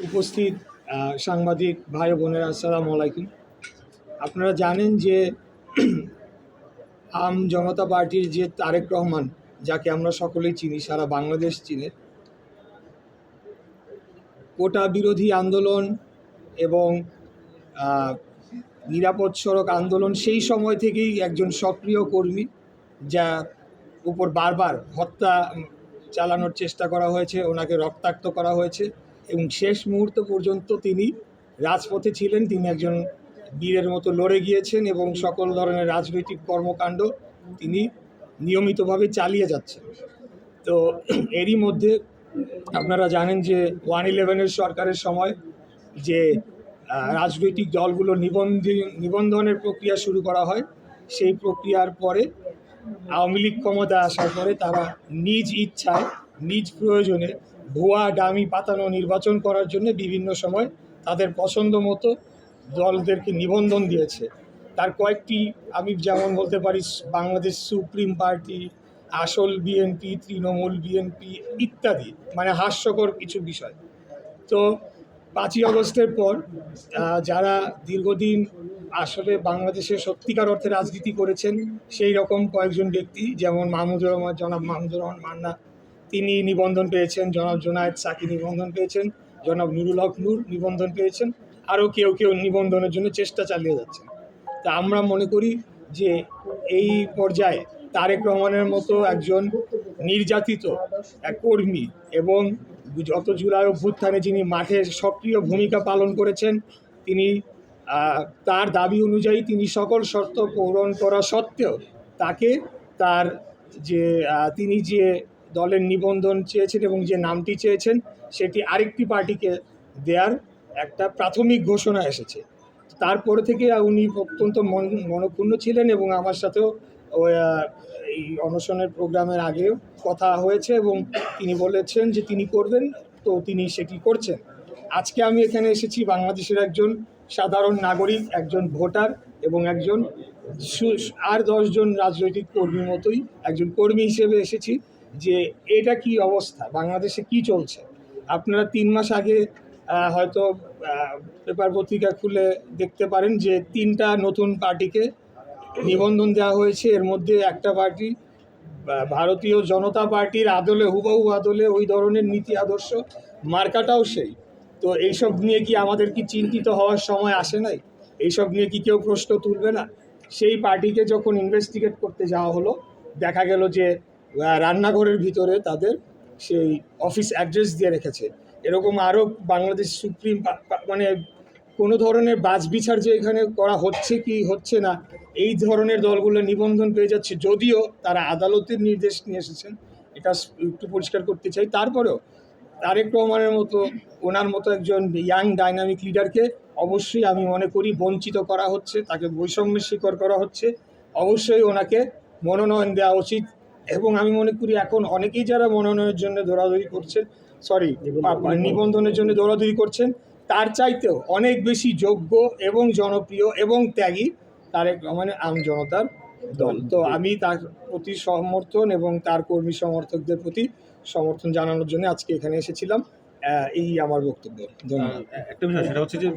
উপস্থিত সাংবাদিক ভাই বোনেরা, আসসালামু আলাইকুম। আপনারা জানেন যে আম জনতা পার্টির যে তারেক রহমান, যাকে আমরা সকলেই চিনি, সারা বাংলাদেশ চিনে, কোটা বিরোধী আন্দোলন এবং নিরাপদ সড়ক আন্দোলন সেই সময় থেকেই একজন সক্রিয় কর্মী, যার উপর বারবার হত্যা চালানোর চেষ্টা করা হয়েছে, ওনাকে রক্তাক্ত করা হয়েছে এবং শেষ মুহূর্ত পর্যন্ত তিনি রাজপথে ছিলেন। তিনি একজন বীরের মতো লড়ে গিয়েছেন এবং সকল ধরনের রাজনৈতিক কর্মকাণ্ড তিনি নিয়মিতভাবে চালিয়ে যাচ্ছেন। তো এরই মধ্যে আপনারা জানেন যে 111 সরকারের সময় যে রাজনৈতিক দলগুলো নিবন্ধনের প্রক্রিয়া শুরু করা হয়, সেই প্রক্রিয়ার পরে আওয়ামী লীগ ক্ষমতা আসার পরে তারা নিজ ইচ্ছায়, নিজ প্রয়োজনে ভুয়া ডামি পাতানো নির্বাচন করার জন্য বিভিন্ন সময় তাদের পছন্দ মতো দলদেরকে নিবন্ধন দিয়েছে। তার কয়েকটি আমি যেমন বলতে পারি, বাংলাদেশ সুপ্রিম পার্টি, আসল বিএনপি, তৃণমূল বিএনপি ইত্যাদি, মানে হাস্যকর কিছু বিষয়। তো 5ই আগস্টের পর যারা দীর্ঘদিন আসলে বাংলাদেশের সত্যিকার অর্থে রাজনীতি করেছেন, সেই রকম কয়েকজন ব্যক্তি, যেমন জনাব মাহমুদুর রহমান মান্না, তিনি নিবন্ধন পেয়েছেন, জনাব জোনায়েদ সাকি নিবন্ধন পেয়েছেন, জনাব নুরুল হক নূর নিবন্ধন পেয়েছেন, আরও কেউ কেউ নিবন্ধনের জন্য চেষ্টা চালিয়ে যাচ্ছেন। তা আমরা মনে করি যে এই পর্যায়ে তারেক রহমানের মতো একজন নির্যাতিত এক কর্মী এবং যত জুলাই অভ্যুত্থানে যিনি মাঠে সক্রিয় ভূমিকা পালন করেছেন, তিনি তার দাবি অনুযায়ী তিনি সকল শর্ত পূরণ করা সত্ত্বেও তাকে তার যে তিনি যে দলের নিবন্ধন চেয়েছেন এবং যে নামটি চেয়েছেন, সেটি আরেকটি পার্টিকে দেওয়ার একটা প্রাথমিক ঘোষণা এসেছে। তারপরে থেকে উনি অত্যন্ত মনক্ষুণ্ণ ছিলেন এবং আমার সাথেও এই অনশনের প্রোগ্রামের আগেও কথা হয়েছে এবং তিনি বলেছেন যে তিনি করবেন, তো তিনি সেটি করছেন। আজকে আমি এখানে এসেছি বাংলাদেশের একজন সাধারণ নাগরিক, একজন ভোটার এবং একজন আর 10 জন রাজনৈতিক কর্মীর মতোই একজন কর্মী হিসেবে এসেছি যে এটা কি অবস্থা, বাংলাদেশে কি চলছে। আপনারা 3 মাস আগে হয়তো পেপার পত্রিকা খুলে দেখতে পারেন যে 3টা নতুন পার্টিকে নিবন্ধন দেওয়া হয়েছে। এর মধ্যে একটা পার্টি ভারতীয় জনতা পার্টির আদলে, হুবহু আদলে ওই ধরনের নীতি আদর্শ, মার্কাটাও সেই। তো এইসব নিয়ে কি আমাদের কি চিন্তিত হওয়ার সময় আসে নাই? এইসব নিয়ে কি কেউ প্রশ্ন তুলবে না? সেই পার্টিকে যখন ইনভেস্টিগেট করতে যাওয়া হলো, দেখা গেল যে রান্নাঘরের ভিতরে তাদের সেই অফিস অ্যাড্রেস দিয়ে রেখেছে। এরকম আরও বাংলাদেশ সুপ্রিম মানে কোনো ধরনের বাছবিচার যে এখানে করা হচ্ছে কি হচ্ছে না, এই ধরনের দলগুলো নিবন্ধন পেয়ে যাচ্ছে, যদিও তারা আদালতের নির্দেশ নিয়ে এসেছেন, এটা একটু পরিষ্কার করতে চাই। তারপরেও তারেক রহমানের মতো, ওনার মতো একজন ইয়াং ডাইনামিক লিডারকে অবশ্যই আমি মনে করি বঞ্চিত করা হচ্ছে, তাকে বৈষম্যের শিকার করা হচ্ছে। অবশ্যই ওনাকে মনোনয়ন দেওয়া উচিত এবং আমি মনে করি এখন অনেকেই যারা মনোনয়নের জন্য দৌড়াদৌড়ি করছেন, নিবন্ধনের জন্য দৌড়াদৌড়ি করছেন, তার চাইতেও অনেক বেশি যোগ্য এবং জনপ্রিয় এবং ত্যাগী তারেক রহমানের আম জনতার দল। তো আমি তার প্রতি সমর্থন এবং তার কর্মী সমর্থকদের প্রতি সমর্থন জানানোর জন্য আজকে এখানে এসেছিলাম। এই আমার বক্তব্য। ধন্যবাদ। একটা বিষয়, সেটা হচ্ছে যে